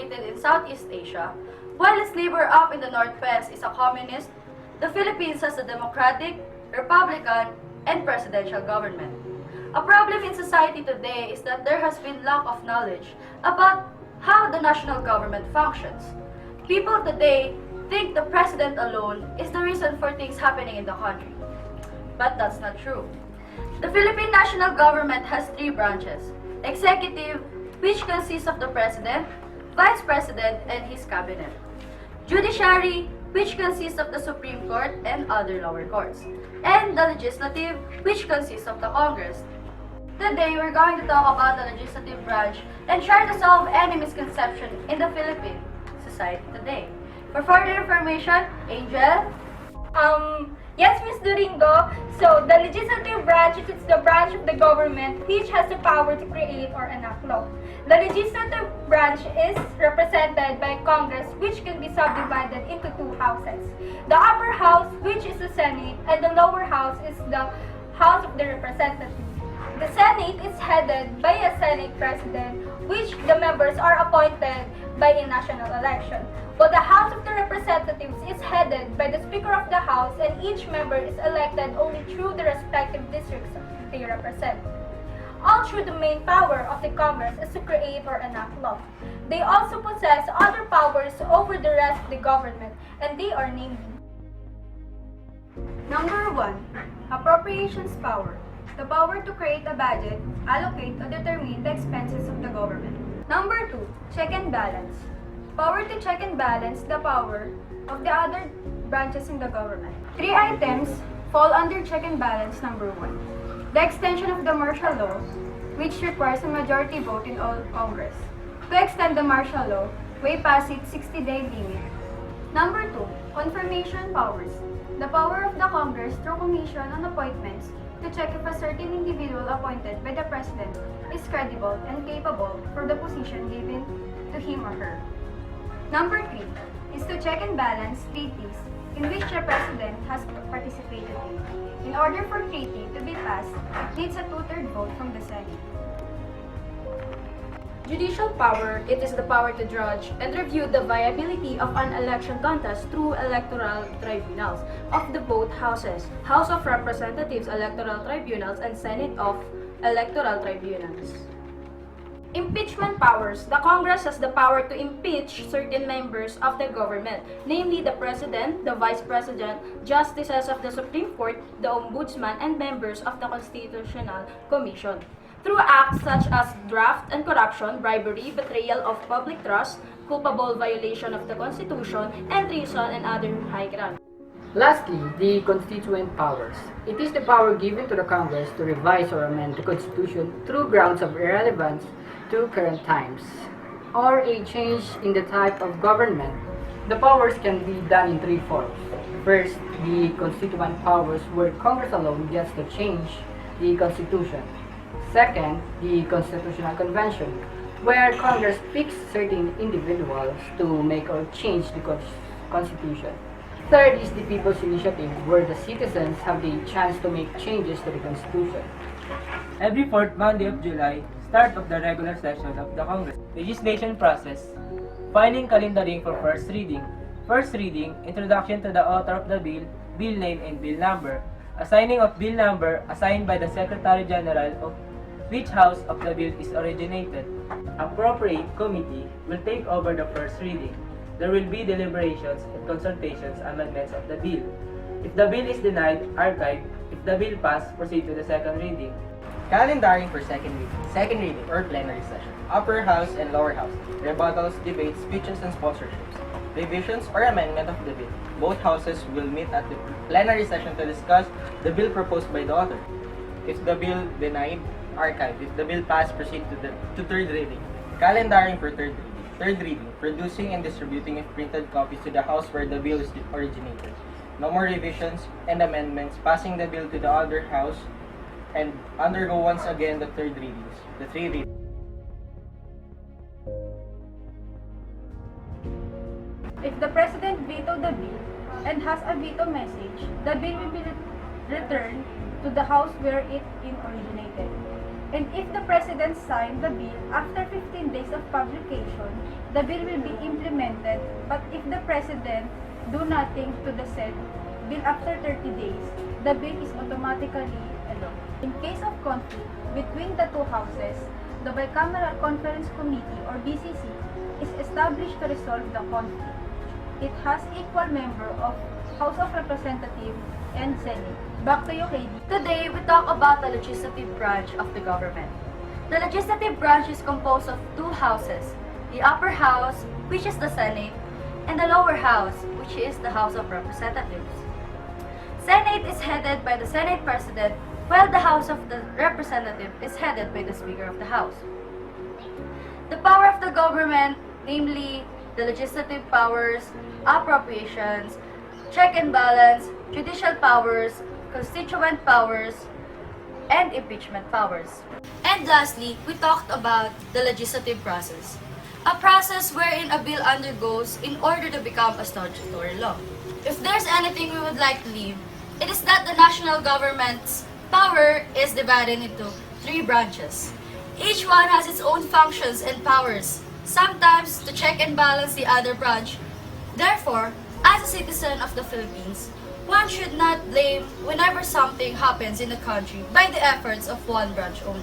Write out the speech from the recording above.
located in Southeast Asia, while its neighbor up in the Northwest is a communist, the Philippines has a democratic, republican, and presidential government. A problem in society today is that there has been lack of knowledge about how the national government functions. People today think the president alone is the reason for things happening in the country. But that's not true. The Philippine national government has three branches: executive, which consists of the president, vice president, and his cabinet; judiciary, which consists of the Supreme Court and other lower courts; and the legislative, which consists of the Congress. Today, we're going to talk about the legislative branch and try to solve any misconception in the Philippine society today. For further information, Angel? Yes, Ms. Doringo. So, the legislative branch is the branch of the government which has the power to create or enact law. The legislative branch is represented by Congress, which can be subdivided into two houses. The upper house, which is the Senate, and the lower house is the House of the Representatives. The Senate is headed by a Senate President, which the members are appointed by a national election, while the House of the Representatives is headed by the Speaker of the House, and each member is elected only through the respective districts they represent. All through the main power of the Congress is to create or enact law. They also possess other powers over the rest of the government, and they are namely: Number 1. Appropriations power. The power to create a budget, allocate, or determine the expenses of the government. Number 2. Check and balance. Power to check and balance the power of the other branches in the government. Three items fall under check and balance. Number 1. The extension of the martial law, which requires a majority vote in all Congress. To extend the martial law, way past its 60-day limit. Number 2. Confirmation powers. The power of the Congress through commission on appointments to check if a certain individual appointed by the President is credible and capable for the position given to him or her. Number 3 is to check and balance treaties in which the President has participated in. In order for treaty to be passed, it needs a two-thirds vote from the Senate. Judicial power, it is the power to judge and review the viability of an election contest through electoral tribunals of the both houses, House of Representatives Electoral Tribunals and Senate of Electoral Tribunals. Impeachment powers. The Congress has the power to impeach certain members of the government, namely the President, the Vice President, Justices of the Supreme Court, the Ombudsman, and members of the Constitutional Commission, through acts such as graft and corruption, bribery, betrayal of public trust, culpable violation of the Constitution, and treason and other high crimes. Lastly, the constituent powers. It is the power given to the Congress to revise or amend the Constitution through grounds of irrelevance to current times, or a change in the type of government. The powers can be done in three forms. First, the constituent powers, where Congress alone gets to change the Constitution. Second, the Constitutional Convention, where Congress picks certain individuals to make or change the Constitution. Third is the People's Initiative, where the citizens have the chance to make changes to the Constitution. Every fourth Monday of July, start of the regular session of the Congress. Legislation process. Filing calendaring for first reading. First reading, introduction to the author of the bill, bill name and bill number. Assigning of bill number assigned by the Secretary General of which house of the bill is originated. Appropriate committee will take over the first reading. There will be deliberations and consultations, amendments of the bill. If the bill is denied, archive. If the bill passed, proceed to the second reading. Calendaring for second reading or plenary session. Upper house and lower house. Rebuttals, debates, speeches, and sponsorships. Revisions or amendment of the bill. Both houses will meet at the plenary session to discuss the bill proposed by the author. If the bill denied, archive. If the bill passed, proceed to third reading. Calendaring for third reading. Third reading, producing and distributing of printed copies to the house where the bill is originated. No more revisions and amendments, passing the bill to the other house, and undergo once again the third readings. The three readings. If the President vetoed the bill and has a veto message, the bill will be returned to the House where it originated. And if the President signs the bill after 15 days of publication, the bill will be implemented. But if the President do nothing to the said bill after 30 days, the bill is automatically a law. In case of conflict between the two houses, the Bicameral Conference Committee or BCC is established to resolve the conflict. It has equal member of House of Representatives and Senate. Back to you, Katie. Today, we talk about the legislative branch of the government. The legislative branch is composed of two houses, the upper house, which is the Senate, and the lower house, which is the House of Representatives. Senate is headed by the Senate President, while the House of the Representative is headed by the Speaker of the House. The power of the government, namely the legislative powers, appropriations, check and balance, judicial powers, constituent powers, and impeachment powers. And lastly, we talked about the legislative process, a process wherein a bill undergoes in order to become a statutory law. If there's anything we would like to leave, it is that the national government's power is divided into three branches. Each one has its own functions and powers, sometimes to check and balance the other branch. Therefore, as a citizen of the Philippines, one should not blame whenever something happens in the country by the efforts of one branch only.